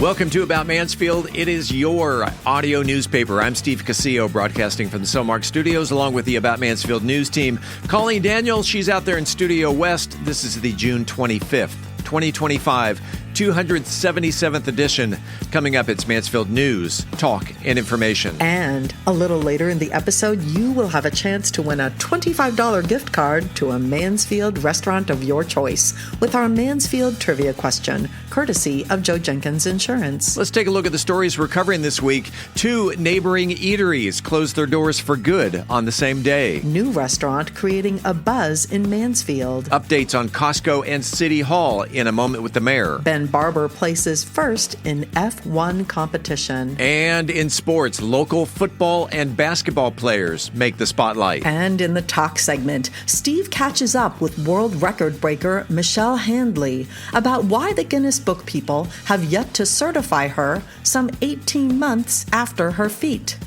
Welcome to About Mansfield. It is your audio newspaper. I'm Steve Casillo, broadcasting from the Cellmark Studios, along with the About Mansfield news team. Colleen Daniel, she's out there in Studio West. This is the June 25th, 2025, 277th edition. Coming up, it's Mansfield News, Talk, and Information. And a little later in the episode, you will have a chance to win a $25 gift card to a Mansfield restaurant of your choice with our Mansfield Trivia Question, courtesy of Joe Jenkins Insurance. Let's take a look at the stories we're covering this week. 2 neighboring eateries closed their doors for good on the same day. New restaurant creating a buzz in Mansfield. Updates on Costco and City Hall in a moment with the mayor. Barber places first in F1 competition. And in sports, local football and basketball players make the spotlight. And in the talk segment, Steve catches up with world record breaker Mitchelle Handley about why the Guinness Book people have yet to certify her some 18 months after her feat.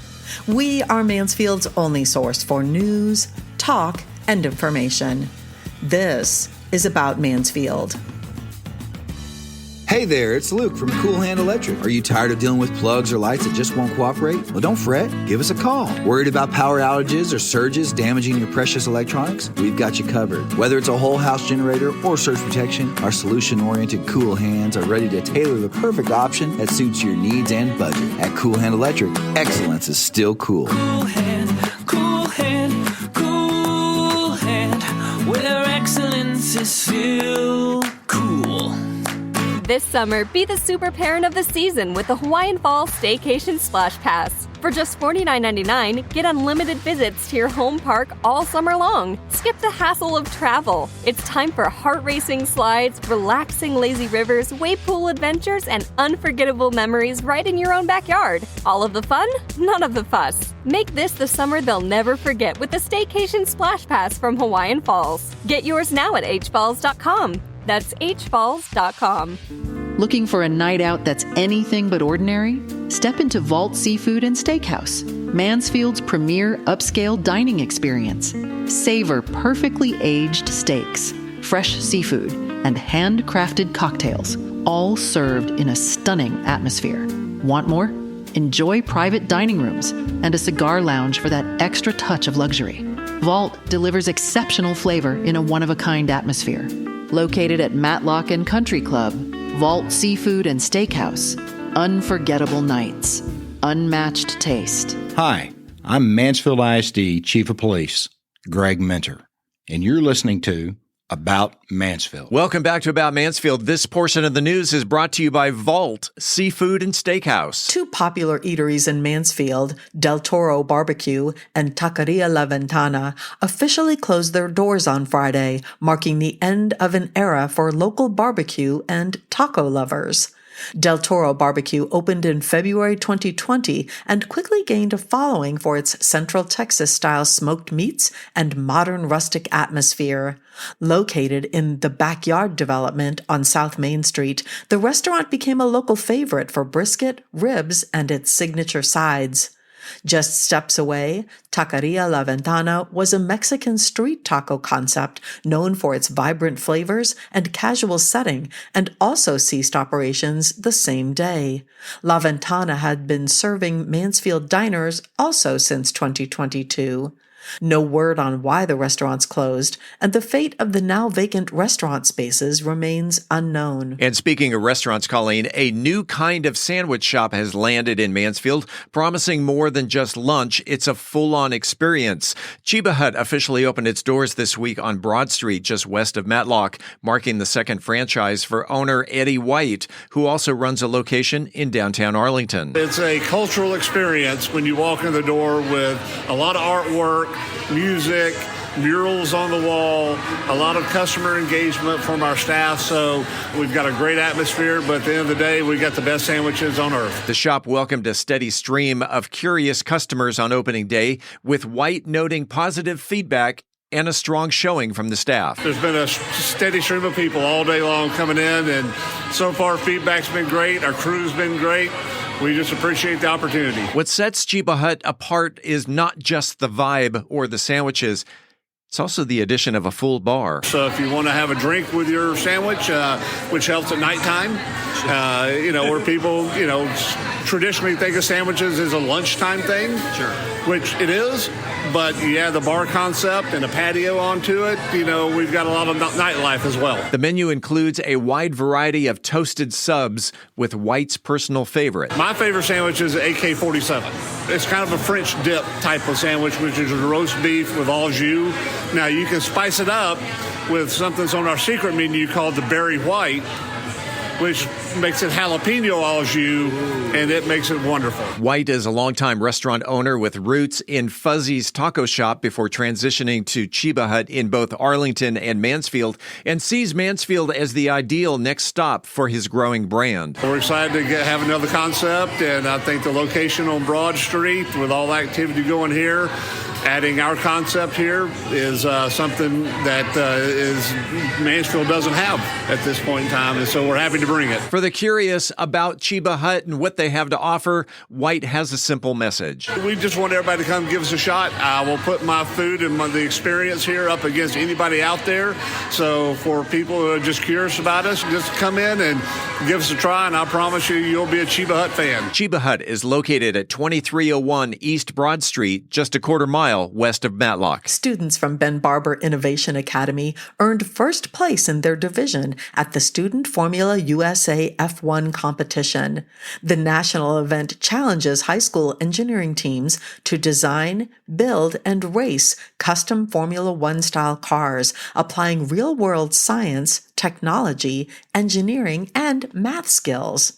We are Mansfield's only source for news, talk, and information. This is About Mansfield. Hey there, it's Luke from Cool Hand Electric. Are you tired of dealing with plugs or lights that just won't cooperate? Well, don't fret. Give us a call. Worried about power outages or surges damaging your precious electronics? We've got you covered. Whether it's a whole house generator or surge protection, our solution-oriented Cool Hands are ready to tailor the perfect option that suits your needs and budget. At Cool Hand Electric, excellence is still cool. Cool Hand, Cool Hand, Cool Hand, where excellence is still cool. This summer, be the super parent of the season with the Hawaiian Falls Staycation Splash Pass. For just $49.99, get unlimited visits to your home park all summer long. Skip the hassle of travel. It's time for heart-racing slides, relaxing lazy rivers, wave pool adventures, and unforgettable memories right in your own backyard. All of the fun, none of the fuss. Make this the summer they'll never forget with the Staycation Splash Pass from Hawaiian Falls. Get yours now at hfalls.com. That's hfalls.com. Looking for a night out that's anything but ordinary? Step into Vault Seafood and Steakhouse, Mansfield's premier upscale dining experience. Savor perfectly aged steaks, fresh seafood, and handcrafted cocktails, all served in a stunning atmosphere. Want more? Enjoy private dining rooms and a cigar lounge for that extra touch of luxury. Vault delivers exceptional flavor in a one-of-a-kind atmosphere. Located at Matlock and Country Club, Vault Seafood and Steakhouse. Unforgettable nights. Unmatched taste. Hi, I'm Mansfield ISD Chief of Police, Greg Minter, and you're listening to About Mansfield. Welcome back to About Mansfield. This portion of the news is brought to you by Vault Seafood and Steakhouse. 2 popular eateries in Mansfield, Del Toro Barbecue and Taqueria La Ventana, officially closed their doors on Friday, marking the end of an era for local barbecue and taco lovers. Del Toro Barbecue opened in February 2020 and quickly gained a following for its Central Texas-style smoked meats and modern rustic atmosphere. Located in the Backyard development on South Main Street, the restaurant became a local favorite for brisket, ribs, and its signature sides. Just steps away, Taqueria La Ventana was a Mexican street taco concept known for its vibrant flavors and casual setting, and also ceased operations the same day. La Ventana had been serving Mansfield diners also since 2022. No word on why the restaurants closed, and the fate of the now vacant restaurant spaces remains unknown. And speaking of restaurants, Colleen, a new kind of sandwich shop has landed in Mansfield, promising more than just lunch. It's a full-on experience. Chiba Hut officially opened its doors this week on Broad Street, just west of Matlock, marking the second franchise for owner Eddie White, who also runs a location in downtown Arlington. It's a cultural experience when you walk in the door with a lot of artwork, music, murals on the wall, a lot of customer engagement from our staff. So we've got a great atmosphere, but at the end of the day, we got the best sandwiches on earth. The shop welcomed a steady stream of curious customers on opening day, with White noting positive feedback and a strong showing from the staff. There's been a steady stream of people all day long coming in, and so far feedback's been great. Our crew's been great. We just appreciate the opportunity. What sets Chiba Hut apart is not just the vibe or the sandwiches. It's also the addition of a full bar. So if you want to have a drink with your sandwich, which helps at nighttime, Where people, traditionally think of sandwiches as a lunchtime thing. Sure. Which it is, but you add the bar concept and a patio onto it, we've got a lot of nightlife as well. The menu includes a wide variety of toasted subs with White's personal favorite. My favorite sandwich is AK-47. It's kind of a French dip type of sandwich, which is a roast beef with au jus. Now, you can spice it up with something that's on our secret menu called the Berry White, which makes it jalapeno au jus, and it makes it wonderful. White is a longtime restaurant owner with roots in Fuzzy's Taco Shop before transitioning to Chiba Hut in both Arlington and Mansfield, and sees Mansfield as the ideal next stop for his growing brand. We're excited to have another concept, and I think the location on Broad Street with all the activity going here, adding our concept here is something that Mansfield doesn't have at this point in time, and so we're happy to bring it. For the curious about Chiba Hut and what they have to offer, White has a simple message. We just want everybody to come give us a shot. I will put my food and the experience here up against anybody out there. So for people who are just curious about us, just come in and give us a try, and I promise you'll be a Chiba Hut fan. Chiba Hut is located at 2301 East Broad Street, just a quarter mile west of Matlock. Students from Ben Barber Innovation Academy earned first place in their division at the Student Formula USA F1 competition. The national event challenges high school engineering teams to design, build, and race custom Formula One style cars, applying real-world science, technology, engineering, and math skills.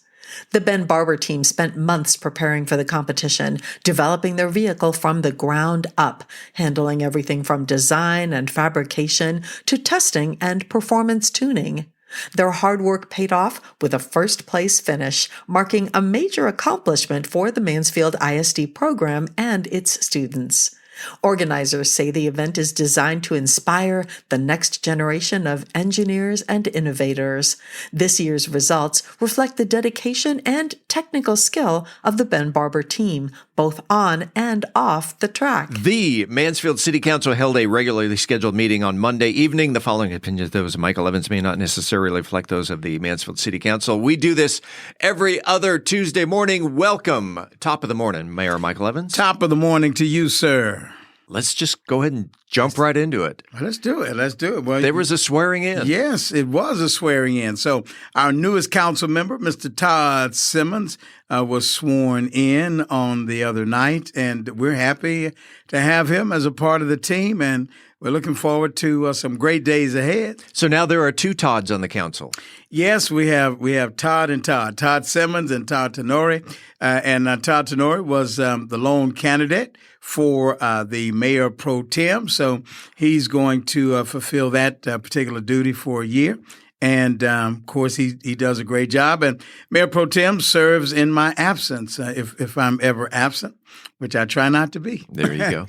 The Ben Barber team spent months preparing for the competition, developing their vehicle from the ground up, handling everything from design and fabrication to testing and performance tuning. Their hard work paid off with a first-place finish, marking a major accomplishment for the Mansfield ISD program and its students. Organizers say the event is designed to inspire the next generation of engineers and innovators. This year's results reflect the dedication and technical skill of the Ben Barber team, both on and off the track. The Mansfield City Council held a regularly scheduled meeting on Monday evening. The following opinions of those of Michael Evans may not necessarily reflect those of the Mansfield City Council. We do this every other Tuesday morning. Welcome. Top of the morning, Mayor Michael Evans. Top of the morning to you, sir. Let's just go ahead and jump right into it. Let's do it. Well, there was a swearing in. Yes, it was a swearing in. So our newest council member, Mr. Todd Simmons, was sworn in on the other night, and we're happy to have him as a part of the team, and we're looking forward to some great days ahead. So now there are two Todds on the council. Yes, we have Todd and Todd Simmons and Todd Tenori, and Todd Tenori was the lone candidate for the mayor pro tem, so he's going to fulfill that particular duty for a year. And, of course, he does a great job. And Mayor Pro Tem serves in my absence, if I'm ever absent, which I try not to be. There you go.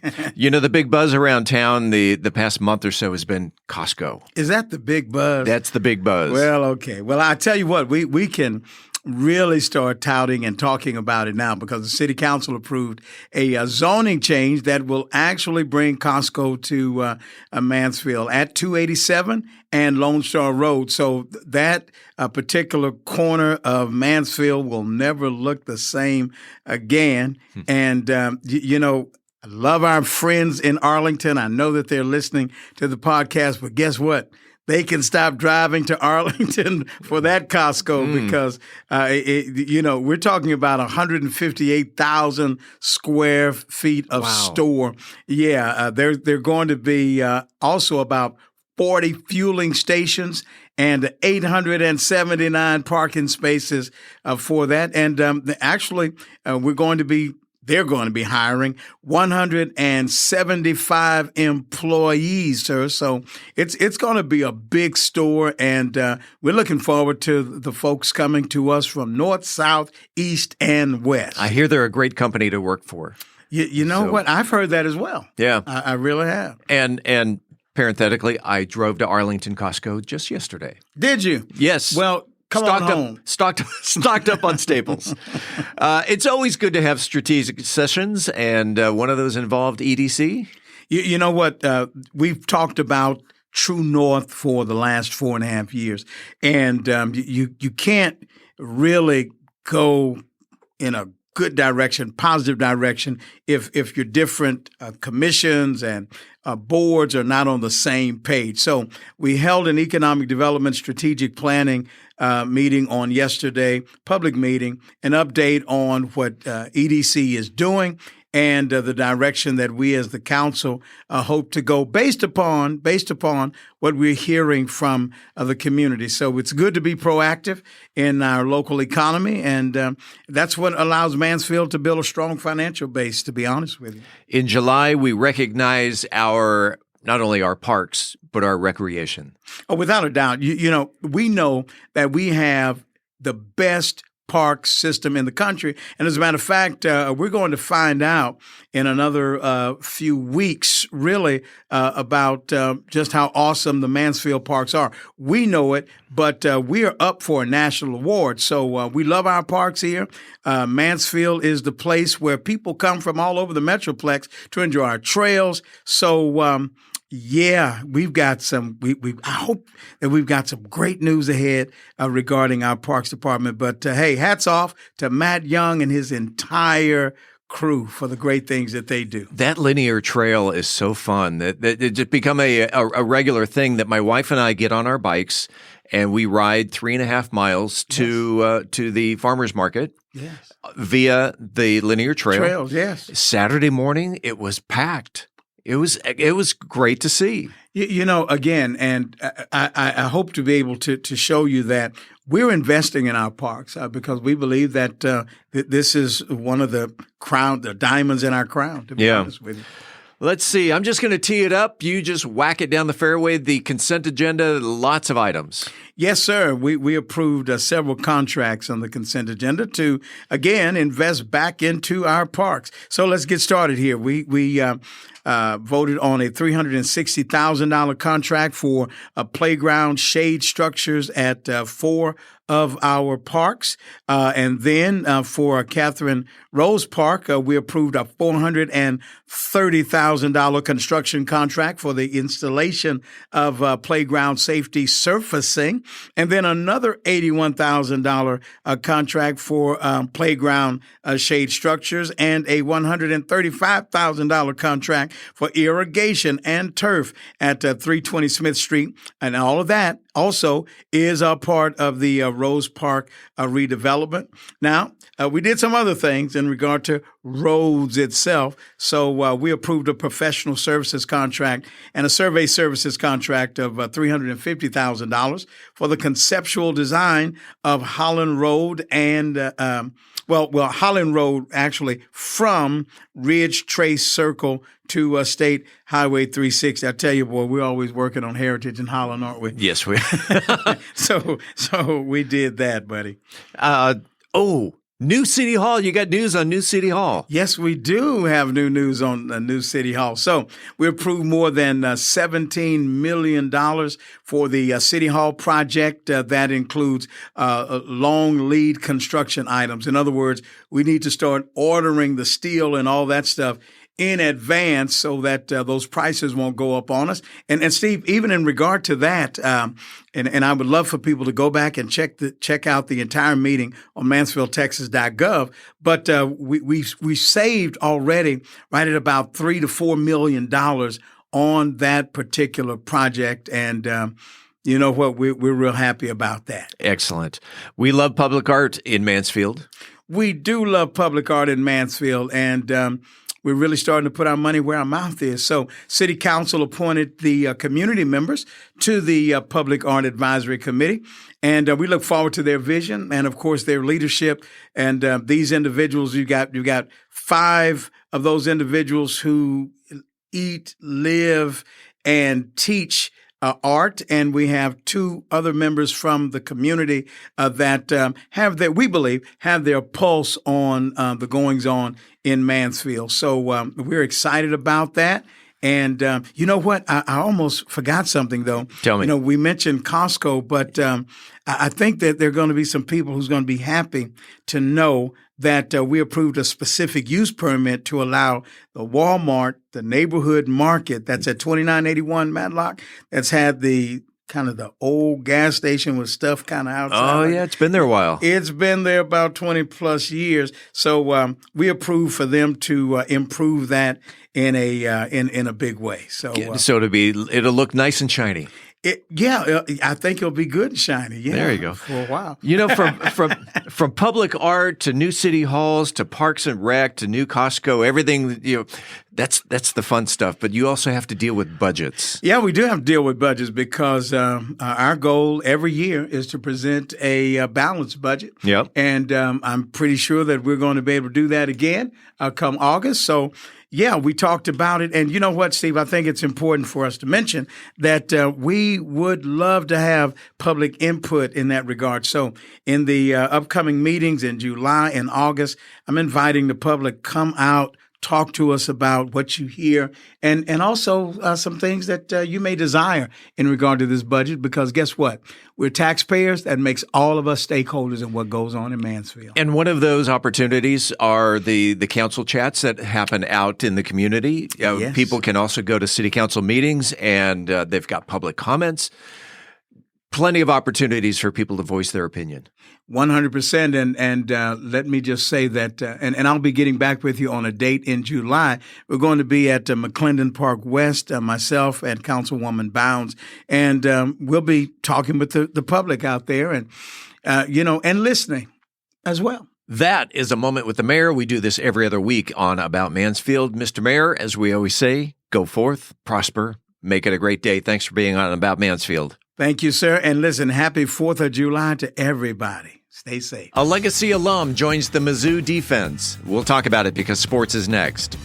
The big buzz around town the past month or so has been Costco. Is that the big buzz? That's the big buzz. Well, okay. Well, I tell you what, we can really start touting and talking about it now because the city council approved a zoning change that will actually bring Costco to Mansfield at 287 and Lone Star Road. So that particular corner of Mansfield will never look the same again. And, I love our friends in Arlington. I know that they're listening to the podcast, but guess what? They can stop driving to Arlington for that Costco because, we're talking about 158,000 square feet of store. Yeah, they're going to be also about 40 fueling stations and 879 parking spaces for that. And actually, they're going to be hiring 175 employees, sir. So it's going to be a big store, and we're looking forward to the folks coming to us from north, south, east, and west. I hear they're a great company to work for. You know what? I've heard that as well. Yeah. I really have. And parenthetically, I drove to Arlington Costco just yesterday. Did you? Yes. Well, Come on home. Stocked up on staples. It's always good to have strategic sessions, and one of those involved EDC. You know what? We've talked about True North for the last 4.5 years, and you can't really go in a good direction, positive direction, if your different commissions and boards are not on the same page. So we held an economic development strategic planning meeting on yesterday, public meeting, an update on what EDC is doing and the direction that we as the council hope to go based upon what we're hearing from the community. So it's good to be proactive in our local economy, and that's what allows Mansfield to build a strong financial base, to be honest with you. In July, we recognize not only our parks, but our recreation. Oh, without a doubt. We know that we have the best park system in the country. And as a matter of fact, we're going to find out in another few weeks, really, about just how awesome the Mansfield parks are. We know it, but we are up for a national award. So we love our parks here. Mansfield is the place where people come from all over the Metroplex to enjoy our trails. So, yeah, we've got some. I hope that we've got some great news ahead regarding our Parks Department. But hey, hats off to Matt Young and his entire crew for the great things that they do. That linear trail is so fun that it just become a regular thing that my wife and I get on our bikes and we ride 3.5 miles to the farmers market. Yes. Via the linear Trails, yes. Saturday morning, it was packed. It was great to see. Again, and I hope to be able to show you that we're investing in our parks because we believe that this is one of the diamonds in our crown, to be honest with you. Let's see. I'm just going to tee it up. You just whack it down the fairway. The consent agenda, lots of items. Yes, sir. We approved several contracts on the consent agenda to, again, invest back into our parks. So let's get started here. We voted on a $360,000 contract for playground shade structures at 4 of our parks. And then for Catherine Rose Park, we approved a $430,000 construction contract for the installation of playground safety surfacing. And then another $81,000 contract for playground shade structures and a $135,000 contract for irrigation and turf at 320 Smith Street. And all of that also is a part of the Rose Park redevelopment. Now, we did some other things in regard to roads itself. So we approved a professional services contract and a survey services contract of $350,000 for the conceptual design of Holland Road and Holland Road actually from Ridge Trace Circle to State Highway 360. I tell you, boy, we're always working on heritage in Holland, aren't we? Yes, we are. So we did that, buddy. New City Hall. You got news on New City Hall. Yes, we do have new news on New City Hall. So we approved more than $17 million for the City Hall project. That includes long lead construction items. In other words, we need to start ordering the steel and all that stuff in advance so that those prices won't go up on us. And Steve, even in regard to that, and I would love for people to go back and check out the entire meeting on MansfieldTexas.gov. But we saved already right at about $3 to $4 million on that particular project, and you know what? We're real happy about that. Excellent. We love public art in Mansfield. We do love public art in Mansfield, and we're really starting to put our money where our mouth is. So City Council appointed the community members to the Public Art Advisory Committee, and we look forward to their vision and, of course, their leadership. And these individuals, you got 5 of those individuals who eat, live, and teach art, and we have 2 other members from the community that we believe have their pulse on the goings on in Mansfield. So we're excited about that. And you know what? I almost forgot something, though. Tell me. We mentioned Costco, but I think that there are going to be some people who's going to be happy to know that we approved a specific use permit to allow the Walmart, the neighborhood market that's at 2981 Matlock, that's had the kind of the old gas station with stuff kind of outside. Oh, yeah, it's been there a while. It's been there about 20 plus years. So we approve for them to improve that in a big way. So It'll look nice and shiny. I think it'll be good and shiny. Yeah, there you go. For a while. From public art to new city halls to parks and rec to new Costco, everything, that's the fun stuff. But you also have to deal with budgets. Yeah, we do have to deal with budgets because our goal every year is to present a balanced budget. Yep. And I'm pretty sure that we're going to be able to do that again come August. So, yeah, we talked about it. And you know what, Steve? I think it's important for us to mention that we would love to have public input in that regard. So in the upcoming meetings in July and August, I'm inviting the public, come out, talk to us about what you hear and also some things that you may desire in regard to this budget, because guess what? We're taxpayers. That makes all of us stakeholders in what goes on in Mansfield. And one of those opportunities are the council chats that happen out in the community. Yes. People can also go to city council meetings and they've got public comments. Plenty of opportunities for people to voice their opinion. 100%. And let me just say that, and I'll be getting back with you on a date in July. We're going to be at McClendon Park West, myself and Councilwoman Bounds, and we'll be talking with the public out there and, and listening as well. That is a moment with the mayor. We do this every other week on About Mansfield. Mr. Mayor, as we always say, go forth, prosper, make it a great day. Thanks for being on About Mansfield. Thank you, sir. And listen, happy 4th of July to everybody. Stay safe. A Legacy alum joins the Mizzou defense. We'll talk about it because sports is next.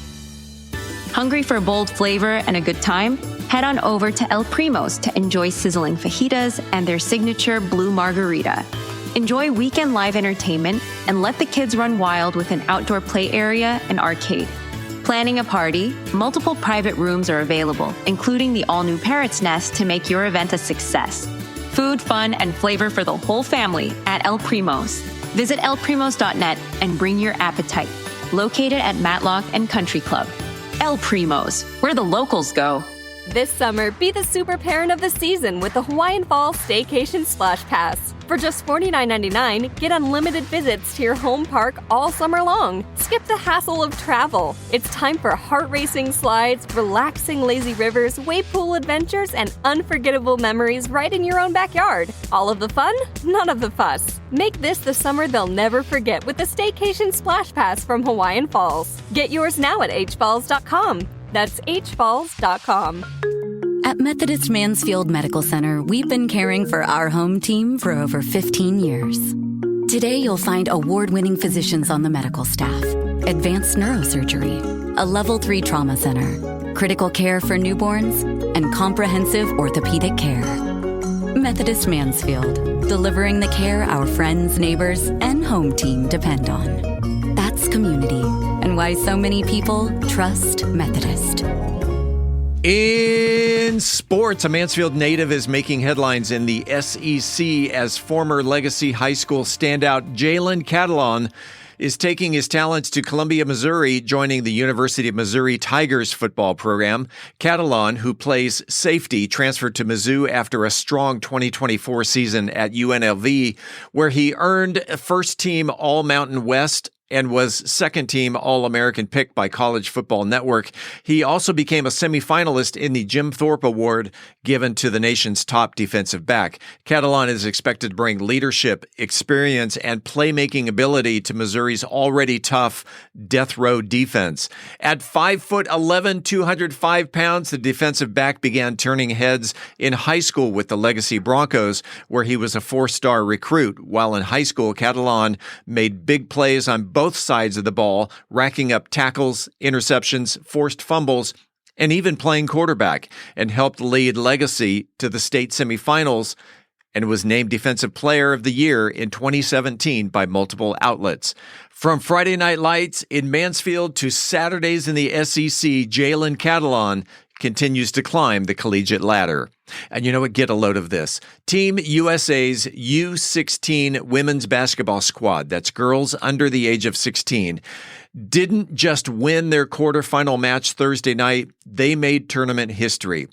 Hungry for bold flavor and a good time? Head on over to El Primo's to enjoy sizzling fajitas and their signature blue margarita. Enjoy weekend live entertainment and let the kids run wild with an outdoor play area and arcade. Planning a party? Multiple private rooms are available, including the all-new Parrot's Nest to make your event a success. Food, fun, and flavor for the whole family at El Primo's. Visit elprimos.net and bring your appetite. Located at Matlock and Country Club. El Primo's, where the locals go. This summer, be the super parent of the season with the Hawaiian Fall Staycation Splash Pass. For just $49.99, get unlimited visits to your home park all summer long. Skip the hassle of travel. It's time for heart-racing slides, relaxing lazy rivers, wave pool adventures, and unforgettable memories right in your own backyard. All of the fun, none of the fuss. Make this the summer they'll never forget with the Staycation Splash Pass from Hawaiian Falls. Get yours now at hfalls.com. That's hfalls.com. At Methodist Mansfield Medical Center, we've been caring for our home team for over 15 years. Today, you'll find award-winning physicians on the medical staff, advanced neurosurgery, a Level 3 trauma center, critical care for newborns, and comprehensive orthopedic care. Methodist Mansfield, delivering the care our friends, neighbors, and home team depend on. That's community, and why so many people trust Methodist. In sports, a Mansfield native is making headlines in the SEC as former Legacy High School standout Jalen Catalon is taking his talents to Columbia, Missouri, joining the University of Missouri Tigers football program. Catalon, who plays safety, transferred to Mizzou after a strong 2024 season at UNLV, where he earned first-team All-Mountain West and was second-team All-American pick by College Football Network. He also became a semifinalist in the Jim Thorpe Award given to the nation's top defensive back. Catalon is expected to bring leadership, experience, and playmaking ability to Missouri's already tough death row defense. At 5'11", 205 pounds, the defensive back began turning heads in high school with the Legacy Broncos, where he was a four-star recruit. While in high school, Catalon made big plays on both sides of the ball, racking up tackles, interceptions, forced fumbles, and even playing quarterback, and helped lead Legacy to the state semifinals and was named Defensive Player of the Year in 2017 by multiple outlets. From Friday Night Lights in Mansfield to Saturdays in the SEC, Jalen Catalon continues to climb the collegiate ladder. And you know what? Get a load of this. Team USA's U16 women's basketball squad, that's girls under the age of 16, didn't just win their quarterfinal match Thursday night, they made tournament history.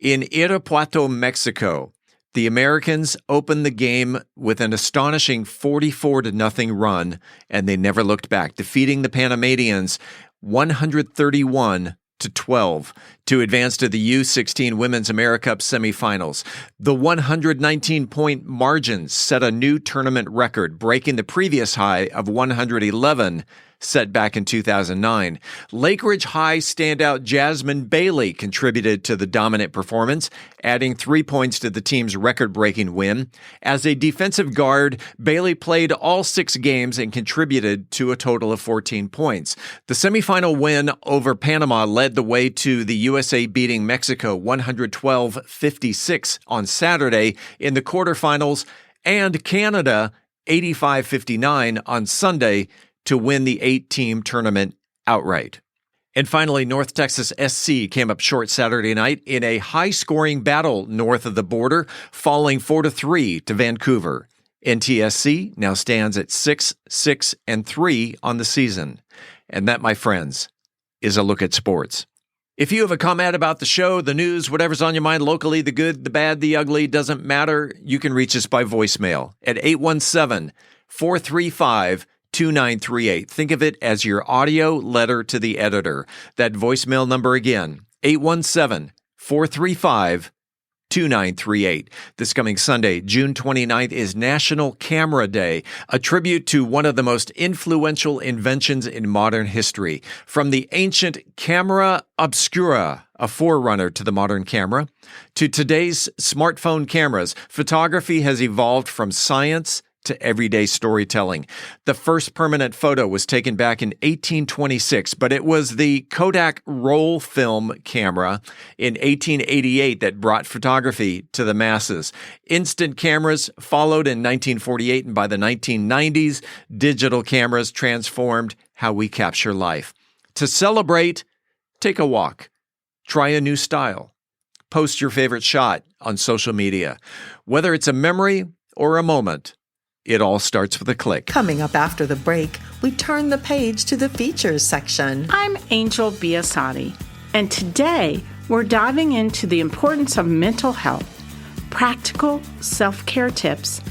In Irapuato, Mexico, the Americans opened the game with an astonishing 44-0 run, and they never looked back, defeating the Panamanians 131-12 to advance to the U16 Women's AmeriCup semifinals. The 119-point margin set a new tournament record, breaking the previous high of 111 set back in 2009. Lake Ridge High standout Jasmine Bailey contributed to the dominant performance, adding 3 points to the team's record-breaking win. As a defensive guard, Bailey played all 6 games and contributed to a total of 14 points. The semifinal win over Panama led the way to the USA beating Mexico 112-56 on Saturday in the quarterfinals, and Canada 85-59 on Sunday to win the 8-team tournament outright. And finally, North Texas SC came up short Saturday night in a high-scoring battle north of the border, falling 4-3 to Vancouver. NTSC now stands at 6-6-3 on the season. And that, my friends, is a look at sports. If you have a comment about the show, the news, whatever's on your mind locally, the good, the bad, the ugly, doesn't matter, you can reach us by voicemail at 817-435-2938. Think of it as your audio letter to the editor. That voicemail number again, 817-435-2938. This coming Sunday, June 29th, is National Camera Day, a tribute to one of the most influential inventions in modern history. From the ancient camera obscura, a forerunner to the modern camera, to today's smartphone cameras, photography has evolved from science to everyday storytelling. The first permanent photo was taken back in 1826, but it was the Kodak roll film camera in 1888 that brought photography to the masses. Instant cameras followed in 1948, and by the 1990s, digital cameras transformed how we capture life. To celebrate, take a walk. Try a new style. Post your favorite shot on social media. Whether it's a memory or a moment, it all starts with a click. Coming up after the break, we turn the page to the features section. I'm Angel Biasatti, and today we're diving into the importance of mental health, practical self-care tips,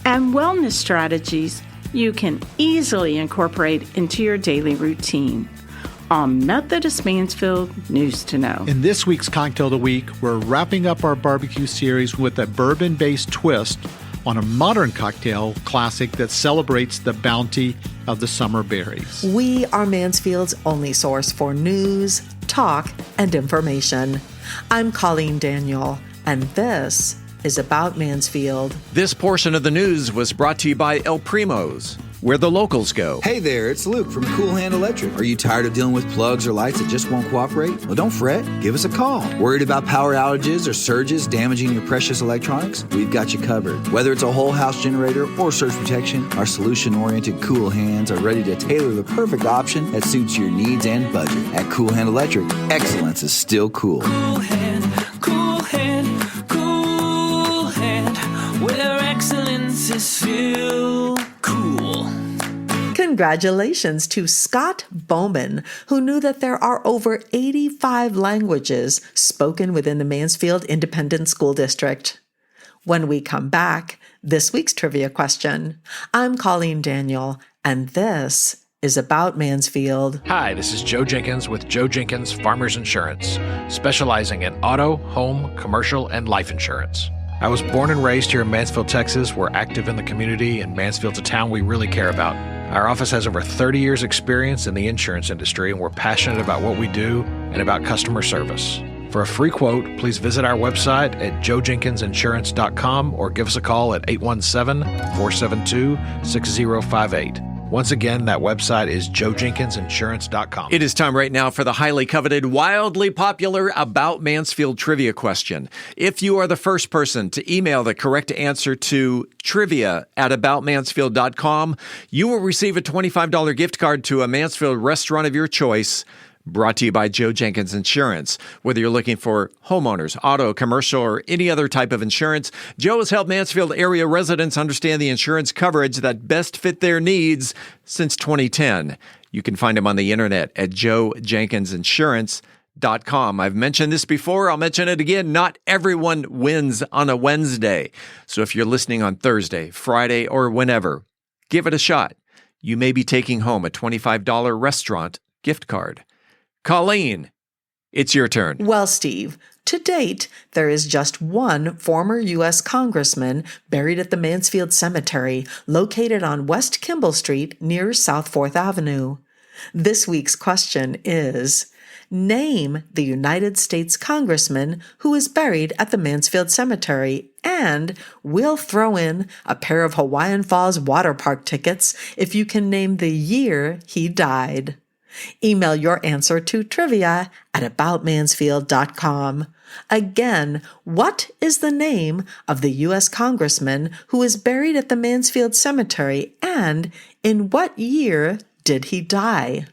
and wellness strategies you can easily incorporate into your daily routine. On Methodist Mansfield News to Know. In this week's Cocktail of the Week, we're wrapping up our barbecue series with a bourbon-based twist on a modern cocktail classic that celebrates the bounty of the summer berries. We are Mansfield's only source for news, talk, and information. I'm Colleen Daniel, and this is About Mansfield. This portion of the news was brought to you by El Primo's, where the locals go. Hey there, it's Luke from Cool Hand Electric. Are you tired of dealing with plugs or lights that just won't cooperate? Well, don't fret. Give us a call. Worried about power outages or surges damaging your precious electronics? We've got you covered. Whether it's a whole house generator or surge protection, our solution-oriented Cool Hands are ready to tailor the perfect option that suits your needs and budget. At Cool Hand Electric, excellence is still cool. Cool hand, cool hand, cool hand, where excellence is still cool. Congratulations to Scott Bowman, who knew that there are over 85 languages spoken within the Mansfield Independent School District. When we come back, this week's trivia question. I'm Colleen Daniel, and this is About Mansfield. Hi, this is Joe Jenkins with Joe Jenkins Farmers Insurance, specializing in auto, home, commercial, and life insurance. I was born and raised here in Mansfield, Texas. We're active in the community, and Mansfield's a town we really care about. Our office has over 30 years experience in the insurance industry, and we're passionate about what we do and about customer service. For a free quote, please visit our website at joejenkinsinsurance.com or give us a call at 817-472-6058. Once again, that website is joejenkinsinsurance.com. It is time right now for the highly coveted, wildly popular About Mansfield Trivia Question. If you are the first person to email the correct answer to trivia@aboutmansfield.com, you will receive a $25 gift card to a Mansfield restaurant of your choice. Brought to you by Joe Jenkins Insurance. Whether you're looking for homeowners, auto, commercial, or any other type of insurance, Joe has helped Mansfield area residents understand the insurance coverage that best fit their needs since 2010. You can find him on the internet at joejenkinsinsurance.com. BarberShop.com. I've mentioned this before. I'll mention it again. Not everyone wins on a Wednesday. So if you're listening on Thursday, Friday, or whenever, give it a shot. You may be taking home a $25 restaurant gift card. Colleen, it's your turn. Well, Steve, to date, there is just one former U.S. congressman buried at the Mansfield Cemetery, located on West Kimball Street near South 4th Avenue. This week's question is, name the United States congressman who is buried at the Mansfield Cemetery, and we'll throw in a pair of Hawaiian Falls water park tickets if you can name the year he died. Email your answer to trivia@aboutmansfield.com. Again, what is the name of the U.S. congressman who is buried at the Mansfield Cemetery, and in what year did he die?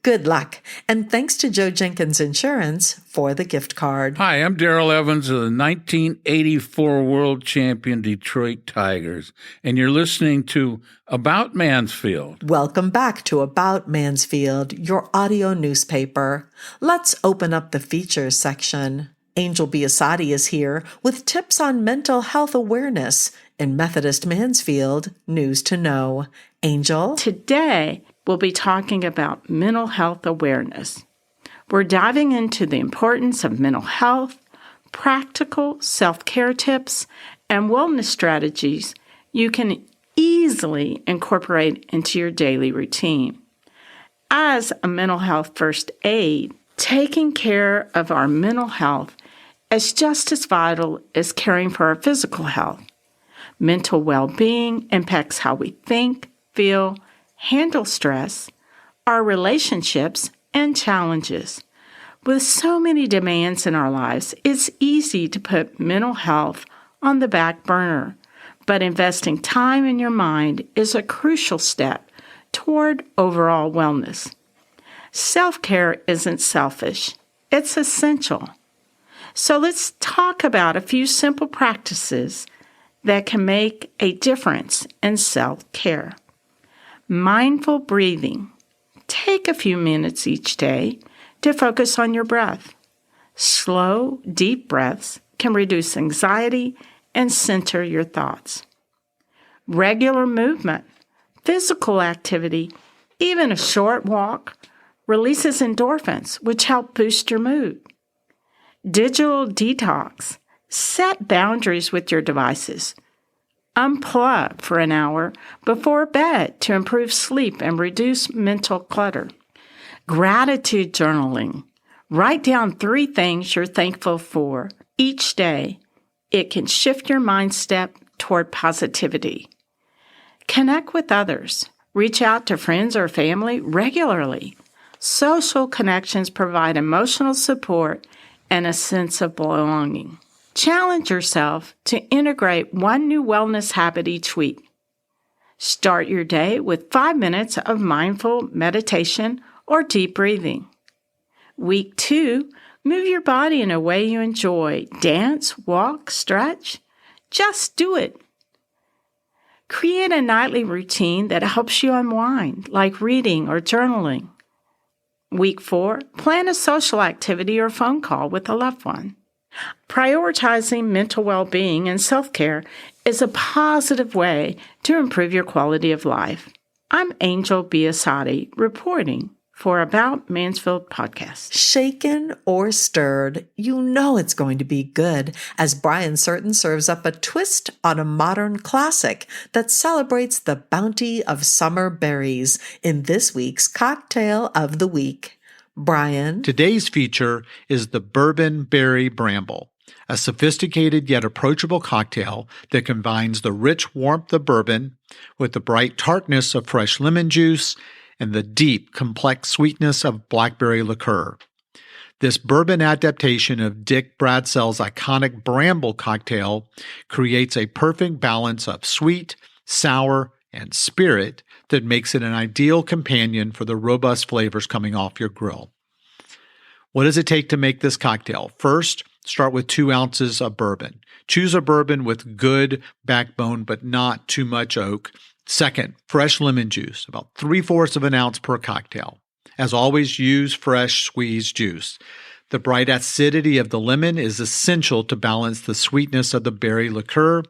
Good luck, and thanks to Joe Jenkins Insurance for the gift card. Hi, I'm Darrell Evans of the 1984 World Champion Detroit Tigers, and you're listening to About Mansfield. Welcome back to About Mansfield, your audio newspaper. Let's open up the features section. Angel Biasatti is here with tips on mental health awareness in Methodist Mansfield News to Know. Angel? Today, we'll be talking about mental health awareness. We're diving into the importance of mental health, practical self-care tips, and wellness strategies you can easily incorporate into your daily routine. As a mental health first aid, taking care of our mental health is just as vital as caring for our physical health. Mental well-being impacts how we think, feel, handle stress, our relationships, and challenges. With so many demands in our lives, it's easy to put mental health on the back burner, but investing time in your mind is a crucial step toward overall wellness. Self-care isn't selfish, it's essential. So let's talk about a few simple practices that can make a difference in self-care. Mindful breathing. Take a few minutes each day to focus on your breath. Slow, deep breaths can reduce anxiety and center your thoughts. Regular movement. Physical activity, even a short walk, releases endorphins, which help boost your mood. Digital detox. Set boundaries with your devices. Unplug for an hour before bed to improve sleep and reduce mental clutter. Gratitude journaling. Write down 3 things you're thankful for each day. It can shift your mindset toward positivity. Connect with others. Reach out to friends or family regularly. Social connections provide emotional support and a sense of belonging. Challenge yourself to integrate one new wellness habit each week. Start your day with 5 minutes of mindful meditation or deep breathing. Week 2, move your body in a way you enjoy. Dance, walk, stretch. Just do it. Create a nightly routine that helps you unwind, like reading or journaling. Week 4, plan a social activity or phone call with a loved one. Prioritizing mental well-being and self-care is a positive way to improve your quality of life. I'm Angel Biasatti, reporting for About Mansfield podcast. Shaken or stirred, you know it's going to be good, as Brian Certain serves up a twist on a modern classic that celebrates the bounty of summer berries in this week's Cocktail of the Week. Brian? Today's feature is the Bourbon Berry Bramble, a sophisticated yet approachable cocktail that combines the rich warmth of bourbon with the bright tartness of fresh lemon juice and the deep, complex sweetness of blackberry liqueur. This bourbon adaptation of Dick Bradsell's iconic Bramble cocktail creates a perfect balance of sweet, sour, and spirit that makes it an ideal companion for the robust flavors coming off your grill. What does it take to make this cocktail? First, start with 2 ounces of bourbon. Choose a bourbon with good backbone but not too much oak. Second, fresh lemon juice, about 3/4 of an ounce per cocktail. As always, use fresh squeezed juice. The bright acidity of the lemon is essential to balance the sweetness of the berry liqueur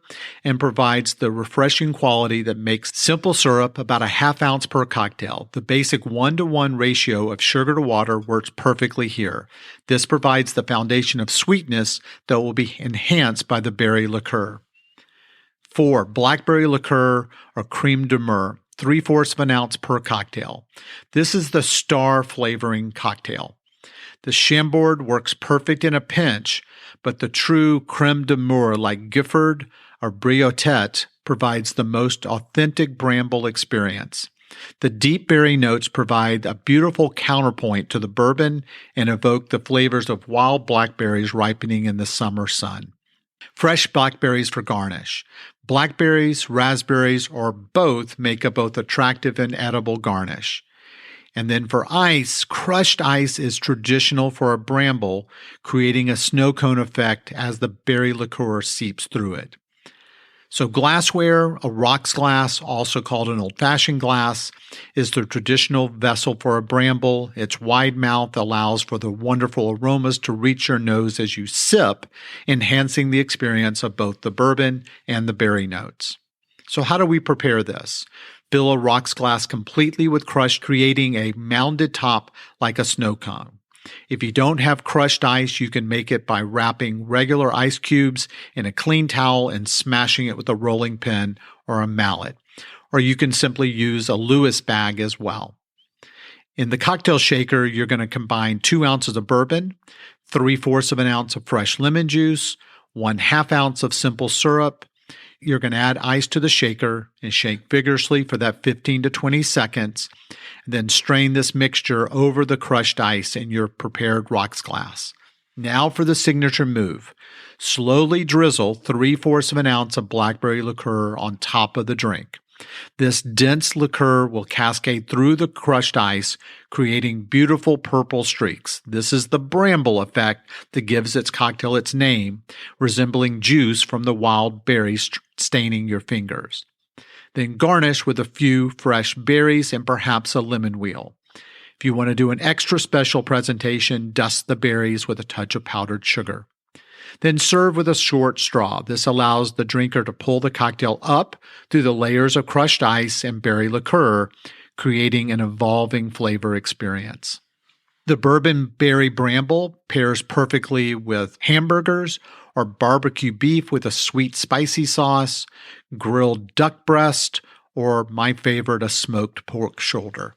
and provides the refreshing quality that makes simple syrup about a half ounce per cocktail. The basic 1-to-1 ratio of sugar to water works perfectly here. This provides the foundation of sweetness that will be enhanced by the berry liqueur. 4. Blackberry liqueur or creme de menthe, 3/4 of an ounce per cocktail. This is the star flavoring cocktail. The Chambord works perfect in a pinch, but the true creme de menthe like Gifford or Briotet provides the most authentic bramble experience. The deep berry notes provide a beautiful counterpoint to the bourbon and evoke the flavors of wild blackberries ripening in the summer sun. Fresh blackberries for garnish. Blackberries, raspberries, or both make a both attractive and edible garnish. And then for ice, crushed ice is traditional for a bramble, creating a snow cone effect as the berry liqueur seeps through it. So glassware, a rocks glass, also called an old-fashioned glass, is the traditional vessel for a bramble. Its wide mouth allows for the wonderful aromas to reach your nose as you sip, enhancing the experience of both the bourbon and the berry notes. So how do we prepare this? Fill a rocks glass completely with crushed, creating a mounded top like a snow cone. If you don't have crushed ice, you can make it by wrapping regular ice cubes in a clean towel and smashing it with a rolling pin or a mallet. Or you can simply use a Lewis bag as well. In the cocktail shaker, you're going to combine 2 ounces of bourbon, 3/4 of an ounce of fresh lemon juice, 1/2 ounce of simple syrup. You're going to add ice to the shaker and shake vigorously for that 15 to 20 seconds. Then strain this mixture over the crushed ice in your prepared rocks glass. Now for the signature move. Slowly drizzle 3/4 of an ounce of blackberry liqueur on top of the drink. This dense liqueur will cascade through the crushed ice, creating beautiful purple streaks. This is the bramble effect that gives its cocktail its name, resembling juice from the wild berries staining your fingers. Then garnish with a few fresh berries and perhaps a lemon wheel. If you want to do an extra special presentation, dust the berries with a touch of powdered sugar. Then serve with a short straw. This allows the drinker to pull the cocktail up through the layers of crushed ice and berry liqueur, creating an evolving flavor experience. The bourbon berry bramble pairs perfectly with hamburgers or barbecue beef with a sweet spicy sauce, grilled duck breast, or my favorite, a smoked pork shoulder.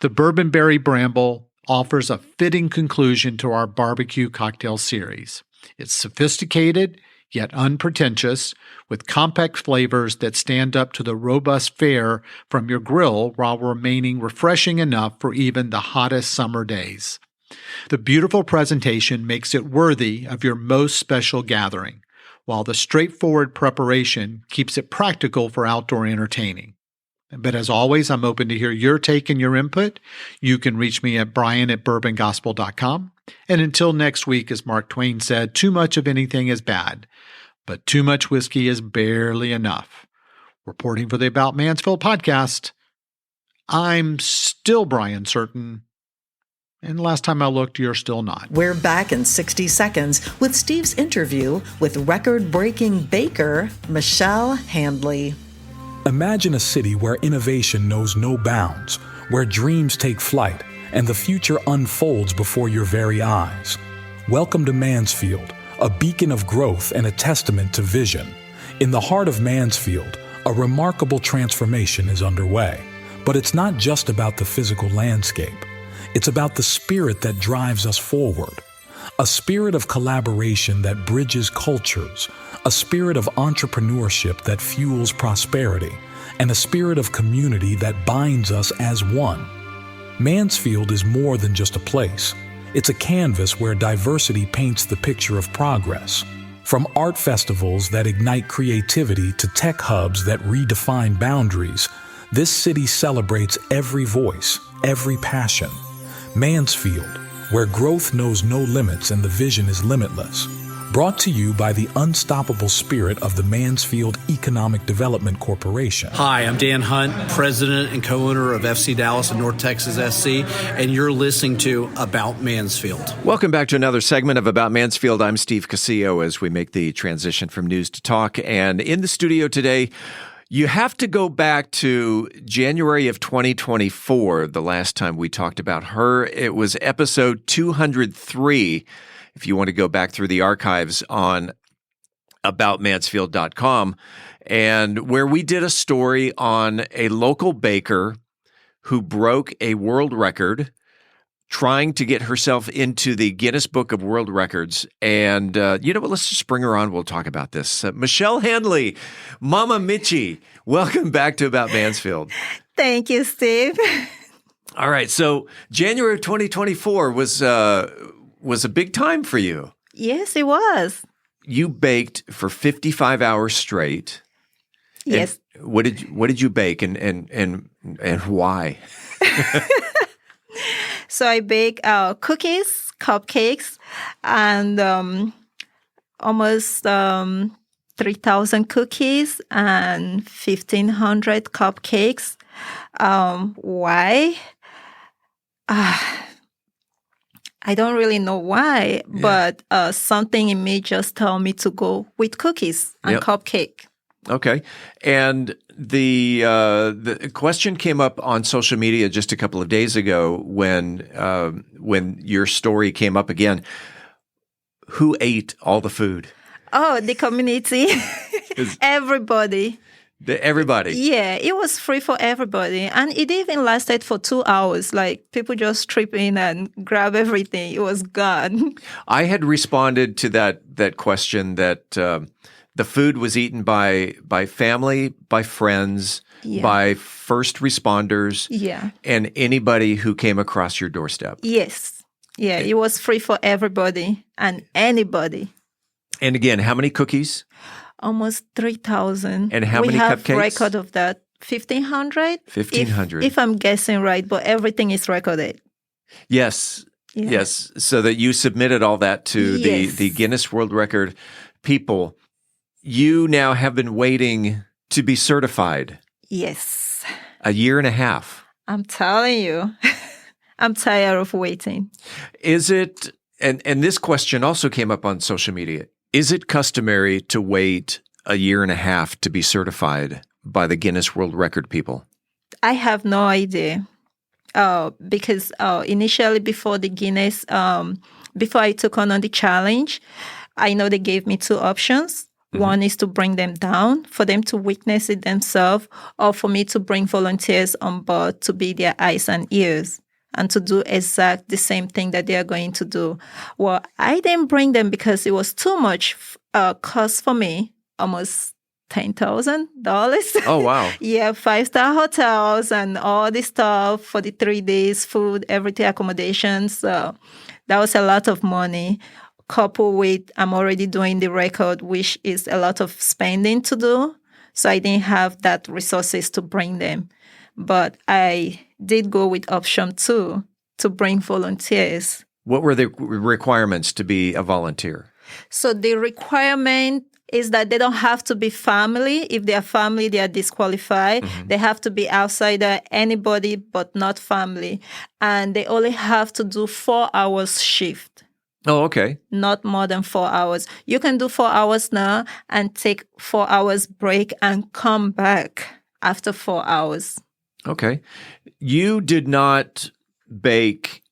The bourbon berry bramble offers a fitting conclusion to our barbecue cocktail series. It's sophisticated, yet unpretentious, with complex flavors that stand up to the robust fare from your grill while remaining refreshing enough for even the hottest summer days. The beautiful presentation makes it worthy of your most special gathering, while the straightforward preparation keeps it practical for outdoor entertaining. But as always, I'm open to hear your take and your input. You can reach me at brian@bourbongospel.com. And until next week, as Mark Twain said, too much of anything is bad, but too much whiskey is barely enough. Reporting for the About Mansfield podcast, I'm still Brian Certain. And last time I looked, you're still not. We're back in 60 seconds with Steve's interview with record-breaking baker Mitchelle Handley. Imagine a city where innovation knows no bounds, where dreams take flight, and the future unfolds before your very eyes. Welcome to Mansfield, a beacon of growth and a testament to vision. In the heart of Mansfield, a remarkable transformation is underway. But it's not just about the physical landscape. It's about the spirit that drives us forward. A spirit of collaboration that bridges cultures, a spirit of entrepreneurship that fuels prosperity, and a spirit of community that binds us as one. Mansfield is more than just a place. It's a canvas where diversity paints the picture of progress. From art festivals that ignite creativity to tech hubs that redefine boundaries, this city celebrates every voice, every passion. Mansfield, where growth knows no limits and the vision is limitless. Brought to you by the unstoppable spirit of the Mansfield Economic Development Corporation. Hi, I'm Dan Hunt, president and co-owner of FC Dallas and North Texas SC, and you're listening to About Mansfield. Welcome back to another segment of About Mansfield. I'm Steve Casillo as we make the transition from news to talk. And in the studio today, you have to go back to January of 2024, the last time we talked about her. It was episode 203. If you want to go back through the archives on aboutmansfield.com, and where we did a story on a local baker who broke a world record trying to get herself into the Guinness Book of World Records. And you know what? Let's just bring her on. We'll talk about this. Mitchelle Handley, Mama Mitchie, welcome back to About Mansfield. Thank you, Steve. All right. So January of 2024 was a big time for you. Yes, it was. You baked for 55 hours straight. Yes. And what did you bake and why? So I bake cookies, cupcakes, and almost 3,000 cookies and 1,500 cupcakes. Why? I don't really know why, but something in me just told me to go with cookies and cupcake. Okay. And the question came up on social media just a couple of days ago when your story came up again. Who ate all the food? Oh, the community. Everybody. Everybody. Yeah, it was free for everybody. And it even lasted for 2 hours. Like, people just trip in and grab everything. It was gone. I had responded to that question that the food was eaten by family, by friends, by first responders, and anybody who came across your doorstep. Yes. Yeah, it was free for everybody and anybody. And again, how many cookies? Almost 3,000. And how many cupcakes? We have record of that. 1,500? 1,500. If I'm guessing right, but everything is recorded. Yes. Yeah. Yes. So that you submitted all that to the Guinness World Record people. You now have been waiting to be certified. Yes. A year and a half. I'm telling you. I'm tired of waiting. Is it, and this question also came up on social media, is it customary to wait a year and a half to be certified by the Guinness World Record people? I have no idea. Because initially before the Guinness, before I took on the challenge, I know they gave me two options. Mm-hmm. One is to bring them down, for them to witness it themselves, or for me to bring volunteers on board to be their eyes and ears and to do exact the same thing that they are going to do. Well, I didn't bring them because it was too much cost for me, almost $10,000. Oh, wow. Yeah, 5-star hotels and all this stuff for the 3 days, food, everything, accommodations. So that was a lot of money. Coupled with I'm already doing the record, which is a lot of spending to do. So I didn't have that resources to bring them. But I did go with option 2 to bring volunteers. What were the requirements to be a volunteer? So the requirement is that they don't have to be family. If they are family, they are disqualified. Mm-hmm. They have to be outsider, anybody but not family. And they only have to do 4 hours shift. Oh, okay. Not more than 4 hours. You can do 4 hours now and take 4 hours break and come back after 4 hours. Okay. You did not bake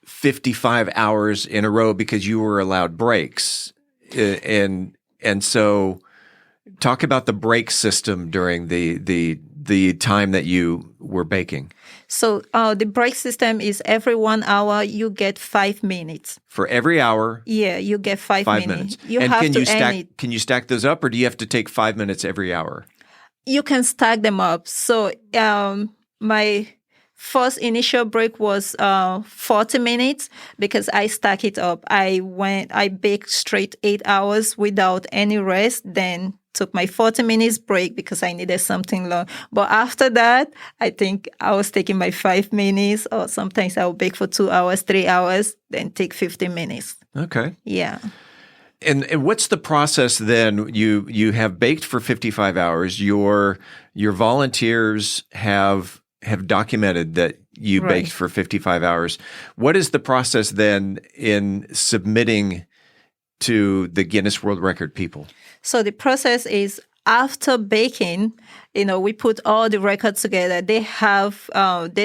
55 hours in a row because you were allowed breaks. And so talk about the break system during the time that you were baking. So the break system is every 1 hour you get 5 minutes. For every hour? Yeah, you get 5 minutes. You and have can to you stack? end it. Can you stack those up, or do you have to take 5 minutes every hour? You can stack them up. So my first initial break was 40 minutes because I stack it up. I baked straight 8 hours without any rest, then took my 40 minutes break because I needed something long. But after that, I think I was taking my 5 minutes, or sometimes I would bake for 2 hours, 3 hours, then take 15 minutes. Okay. Yeah. And what's the process then? You have baked for 55 hours. Your volunteers have documented that you baked for 55 hours. What is the process then in submitting to the Guinness World Record people? So the process is after baking, we put all the records together. They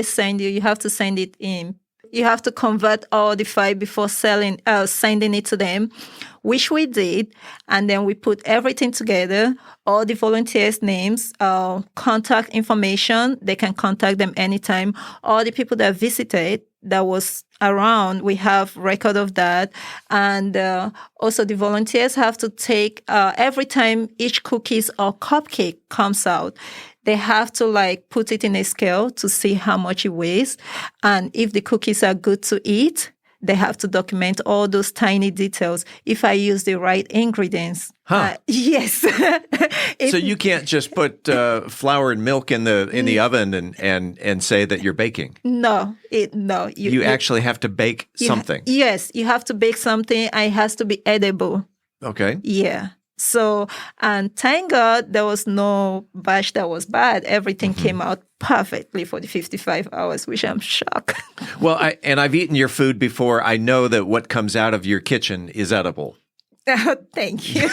send you have to send it in. You have to convert all the file before sending it to them, which we did. And then we put everything together, all the volunteers' names, contact information. They can contact them anytime. All the people that visited, that was around, we have record of that. And also the volunteers have to take, every time each cookies or cupcake comes out, they have to put it in a scale to see how much it weighs. And if the cookies are good to eat, they have to document all those tiny details. If I use the right ingredients. Yes. So you can't just put flour and milk in the oven and say that you're baking. No. You actually have to bake something. Yes, you have to bake something and it has to be edible. Okay. Yeah. So, and thank God there was no batch that was bad. Everything came out perfectly for the 55 hours, which I'm shocked. Well, I've eaten your food before. I know that what comes out of your kitchen is edible. Thank you.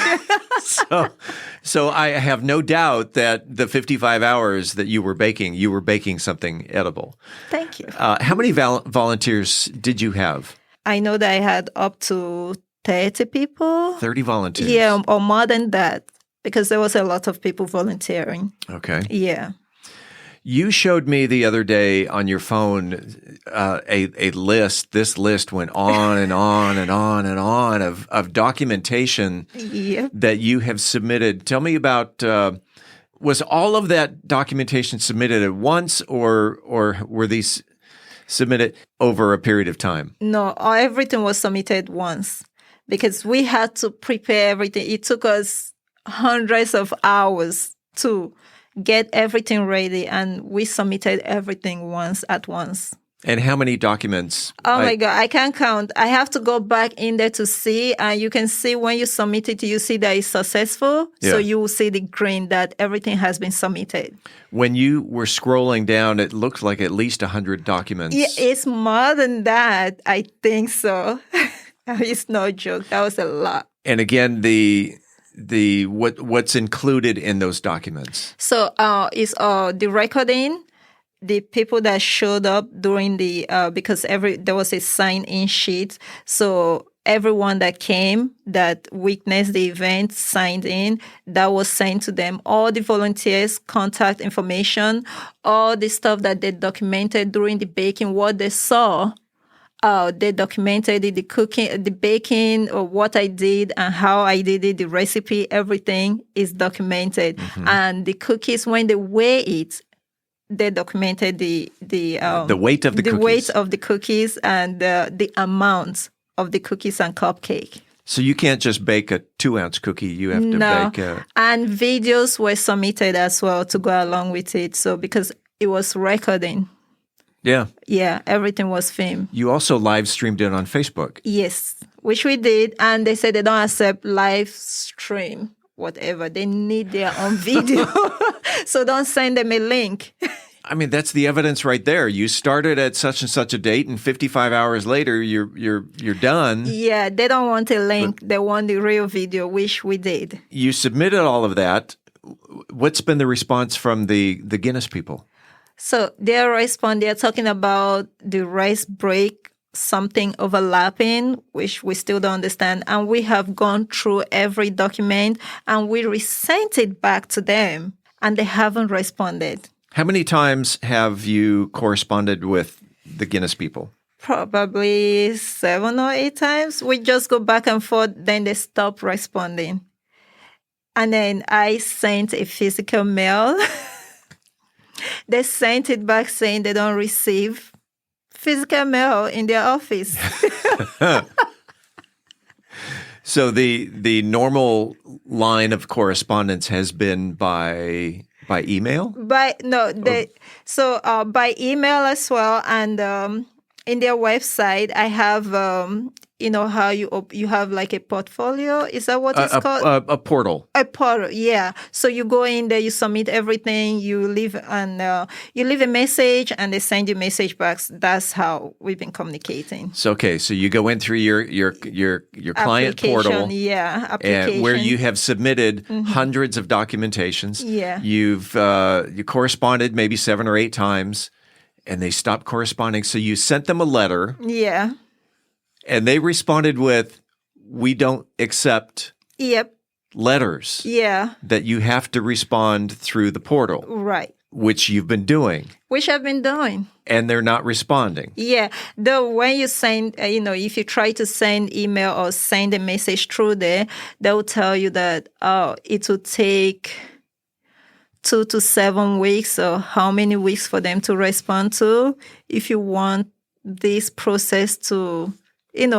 So I have no doubt that the 55 hours that you were baking something edible. Thank you. How many volunteers did you have? I know that I had up to 30 people. 30 volunteers? Yeah, or more than that, because there was a lot of people volunteering. Okay. Yeah. You showed me the other day on your phone a list. This list went on and on and on and on of documentation that you have submitted. Tell me about, was all of that documentation submitted at once or were these submitted over a period of time? No, everything was submitted once because we had to prepare everything. It took us hundreds of hours to get everything ready, and we submitted everything at once. And how many documents? Oh my God, I can't count. I have to go back in there to see, and you can see when you submit it, you see that it's successful. Yeah. So you will see the green that everything has been submitted. When you were scrolling down, it looked like at least 100 documents. Yeah, it's more than that. I think so. It's no joke. That was a lot. And again, what's included in those documents? So it's the recording, the people that showed up during the because there was a sign-in sheet. So everyone that came that witnessed the event signed in. That was sent to them. All the volunteers' contact information, all the stuff that they documented during the baking, what they saw. They documented the cooking, the baking, or what I did and how I did it, the recipe, everything is documented. Mm-hmm. And the cookies, when they weigh it, they documented the weight of the cookies. Weight of the cookies and the amount of the cookies and cupcake. So you can't just bake a 2-ounce cookie. You have to bake a... And videos were submitted as well to go along with it. So because it was recording. Yeah. Yeah, everything was filmed. You also live streamed it on Facebook. Yes, which we did. And they said they don't accept live stream, whatever. They need their own video. So don't send them a link. I mean, that's the evidence right there. You started at such and such a date, and 55 hours later, you're done. Yeah, they don't want a link. They want the real video, which we did. You submitted all of that. What's been the response from the Guinness people? So they're talking about the rice break, something overlapping, which we still don't understand. And we have gone through every document and we resent it back to them and they haven't responded. How many times have you corresponded with the Guinness people? Probably 7 or 8 times. We just go back and forth, then they stop responding. And then I sent a physical mail. They sent it back saying they don't receive physical mail in their office. So the normal line of correspondence has been by email? By email as well, and in their website, I have, how you have like a portfolio. Is that what it's called? A portal. A portal, yeah. So you go in there, you submit everything, you leave a message, and they send you message back. That's how we've been communicating. So you go in through your client portal, application, and where you have submitted hundreds of documentations. Yeah, you corresponded maybe 7 or 8 times, and they stopped corresponding. So you sent them a letter. Yeah. And they responded with, "We don't accept letters that you have to respond through the portal." Right. Which you've been doing. Which I've been doing. And they're not responding. Yeah. Though when you send, if you try to send email or send a message through there, they'll tell you that, it will take 2 to 7 weeks or how many weeks for them to respond to. If you want this process to...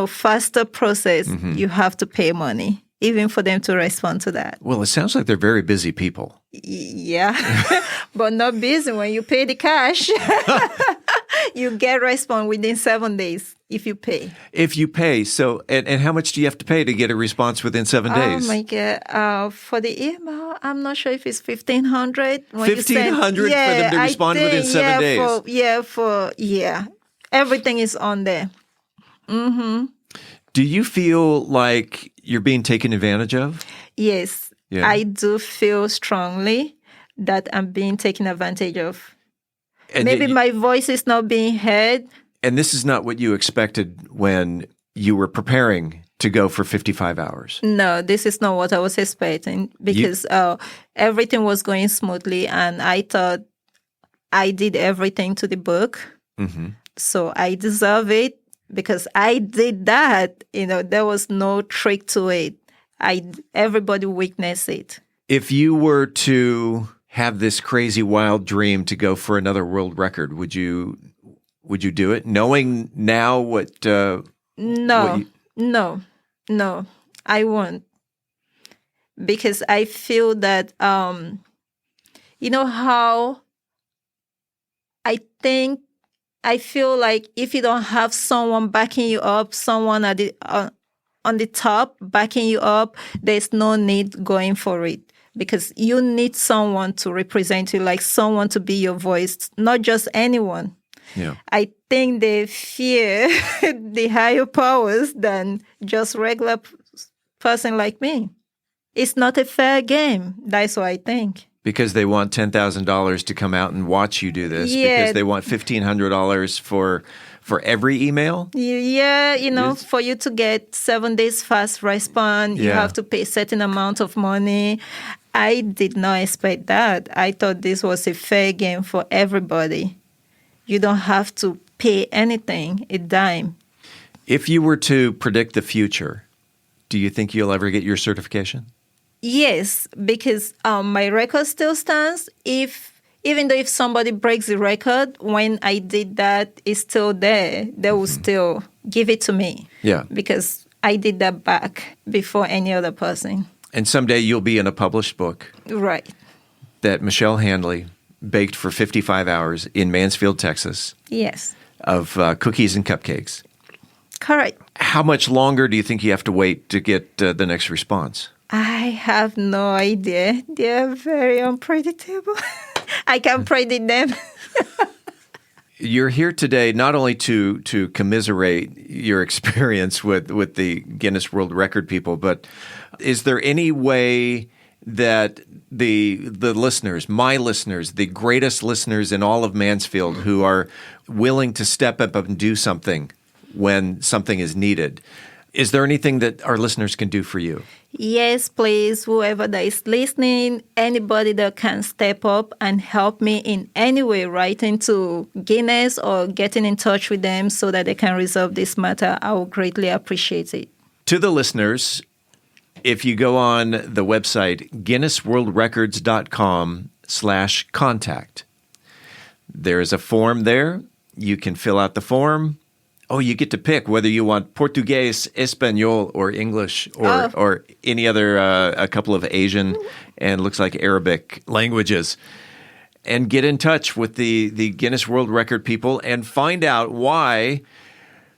faster process, you have to pay money, even for them to respond to that. Well, it sounds like they're very busy people. Yeah, but not busy when you pay the cash. You get response within 7 days if you pay. If you pay, so and how much do you have to pay to get a response within 7 days? Oh my God! For the email, I'm not sure if it's $1,500. $1,500 for them to respond within 7 days. Everything is on there. Mm-hmm. Do you feel like you're being taken advantage of? Yes, I do feel strongly that I'm being taken advantage of. And maybe my voice is not being heard. And this is not what you expected when you were preparing to go for 55 hours. No, this is not what I was expecting because everything was going smoothly and I thought I did everything to the book. Mm-hmm. So I deserve it. Because I did that, there was no trick to it. Everybody witnessed it. If you were to have this crazy wild dream to go for another world record, would you do it? Knowing now what? No, I won't. Because I feel that, how I feel like if you don't have someone backing you up, someone at on the top backing you up, there's no need going for it because you need someone to represent you, like someone to be your voice, not just anyone. Yeah. I think they fear the higher powers than just regular person like me. It's not a fair game. That's what I think. Because they want $10,000 to come out and watch you do this. Yeah. Because they want $1,500 for every email. Yeah, for you to get 7 days fast response, you have to pay a certain amount of money. I did not expect that. I thought this was a fair game for everybody. You don't have to pay anything, a dime. If you were to predict the future, do you think you'll ever get your certification? Yes, because my record still stands. Even though if somebody breaks the record, when I did that, it's still there. They will still give it to me. Yeah. Because I did that back before any other person. And someday you'll be in a published book. Right. That Mitchelle Handley baked for 55 hours in Mansfield, Texas. Yes. Of cookies and cupcakes. Correct. How much longer do you think you have to wait to get the next response? I have no idea. They're very unpredictable. I can't predict them. You're here today not only to commiserate your experience with the Guinness World Record people, but is there any way that the listeners, my listeners, the greatest listeners in all of Mansfield who are willing to step up and do something when something is needed, is there anything that our listeners can do for you? Yes, please. Whoever that is listening, anybody that can step up and help me in any way, writing to Guinness or getting in touch with them so that they can resolve this matter, I will greatly appreciate it. To the listeners, if you go on the website, guinnessworldrecords.com/contact, there is a form there. You can fill out the form. Oh, you get to pick whether you want Portuguese, Espanol, or English, or any other, a couple of Asian and looks like Arabic languages. and get in touch with the Guinness World Record people and find out why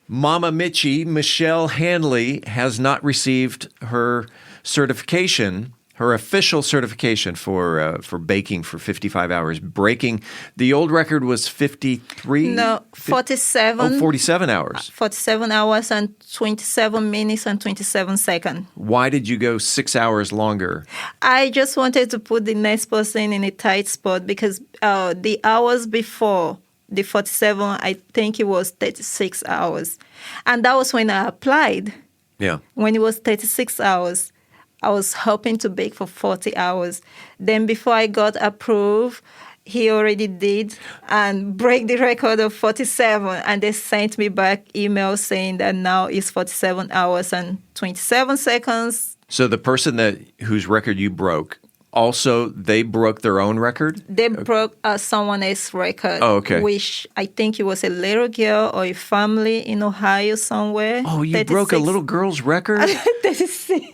Mama Mitchie, Mitchelle Handley, has not received her certification, her official certification for baking for 55 hours. Breaking the old record was 53? No, 47. 47 hours. 47 hours and 27 minutes and 27 seconds. Why did you go 6 hours longer? I just wanted to put the next person in a tight spot because the hours before the 47, I think it was 36 hours. And that was when I applied. Yeah. When it was 36 hours, I was hoping to bake for 40 hours. Then before I got approved, he already did and break the record of 47. And they sent me back email saying that now it's 47 hours and 27 seconds. So the person whose record you broke, also they broke their own record? They broke someone else's record. Oh, okay. Which I think it was a little girl or a family in Ohio somewhere. Oh, you broke a little girl's record? 36.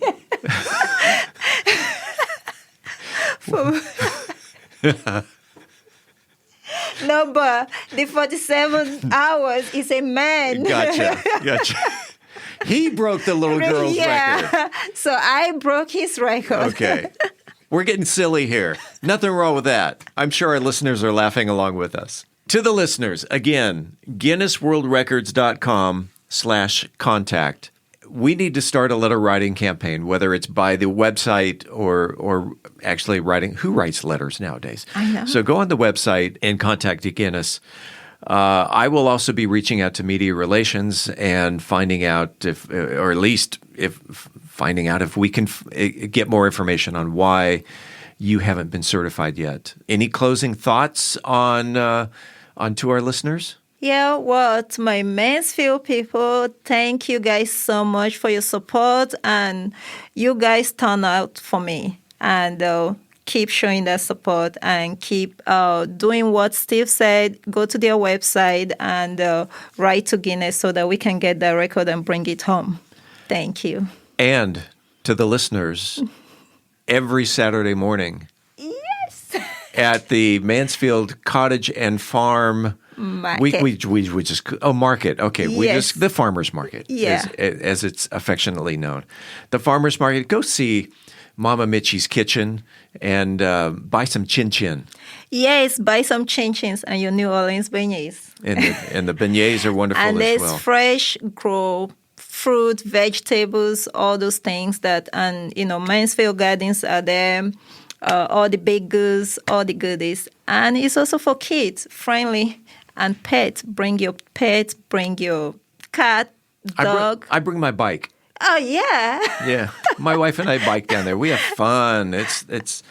No, but the 47 hours is a man. Gotcha. He broke the little girl's record. So I broke his record. Okay. We're getting silly here. Nothing wrong with that. I'm sure our listeners are laughing along with us. To the listeners, again, GuinnessWorldRecords.com/contact. We need to start a letter writing campaign, whether it's by the website or actually writing. Who writes letters nowadays? I know. So go on the website and contact Guinness. I will also be reaching out to media relations and finding out if we can get more information on why you haven't been certified yet. Any closing thoughts on to our listeners? Yeah, well, to my Mansfield people, thank you guys so much for your support, and you guys turn out for me, and keep showing that support and keep doing what Steve said. Go to their website and write to Guinness so that we can get that record and bring it home. Thank you. And to the listeners, every Saturday morning, yes, at the Mansfield Cottage and Farm market. We just market. Okay, Yes. the farmers market, Yeah. as it's affectionately known. The farmers market. Go see Mama Mitchie's kitchen and buy some chin chin. Yes, buy some chin-chins and your New Orleans beignets. And the beignets are wonderful And as there's well. fresh grow fruit, vegetables, all those things that, and Mansfield Gardens are there, all the baked goods, all the goodies. And it's also for kids, friendly and pets. Bring your pet, bring your cat, dog. I bring my bike. Oh, yeah. Yeah, my wife and I bike down there. We have fun. It's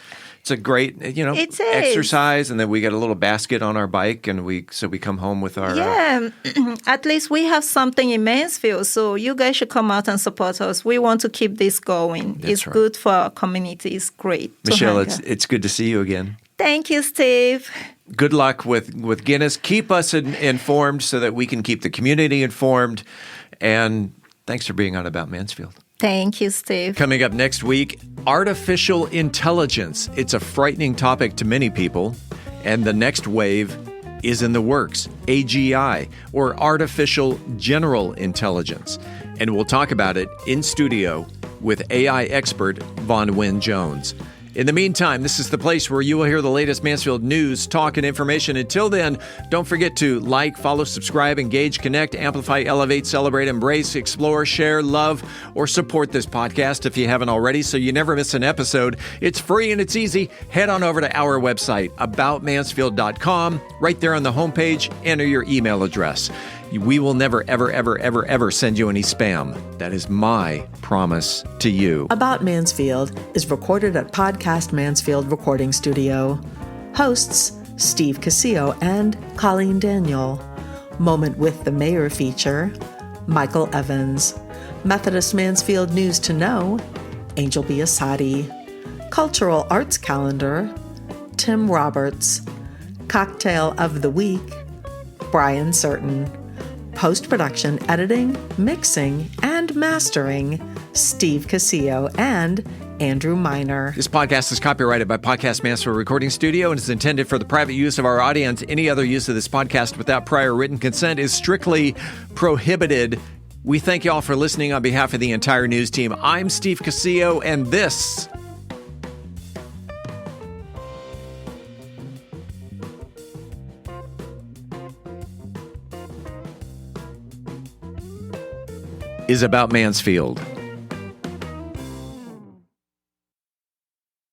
a great It is. exercise, and then we got a little basket on our bike, and we come home with our Yeah, at least we have something in Mansfield, so you guys should come out and support us. We want to keep this going. That's It's right. good for our community. It's great. to Michelle, hang out. it's good to see you again. Thank you, Steve. Good luck with Guinness. Keep us informed so that we can keep the community informed. And thanks for being on About Mansfield. Thank you, Steve. Coming up next week, artificial intelligence. It's a frightening topic to many people, and the next wave is in the works, AGI, or artificial general intelligence. And we'll talk about it in studio with AI expert Von Wynn Jones. In the meantime, this is the place where you will hear the latest Mansfield news, talk, and information. Until then, don't forget to like, follow, subscribe, engage, connect, amplify, elevate, celebrate, embrace, explore, share, love, or support this podcast if you haven't already so you never miss an episode. It's free and it's easy. Head on over to our website, aboutmansfield.com. Right there on the homepage, enter your email address. We will never, ever, ever, ever, ever send you any spam. That is my promise to you. About Mansfield is recorded at Podcast Mansfield Recording Studio. Hosts Steve Casillo and Colleen Daniel. Moment with the Mayor feature Michael Evans. Methodist Mansfield News to Know Angel Biasatti. Cultural Arts Calendar Tim Roberts. Cocktail of the Week Brian Certain. Post-production, editing, mixing, and mastering, Steve Casillo and Andrew Miner. This podcast is copyrighted by Podcast Mansfield Recording Studio and is intended for the private use of our audience. Any other use of this podcast without prior written consent is strictly prohibited. We thank you all for listening on behalf of the entire news team. I'm Steve Casillo, and this is About Mansfield.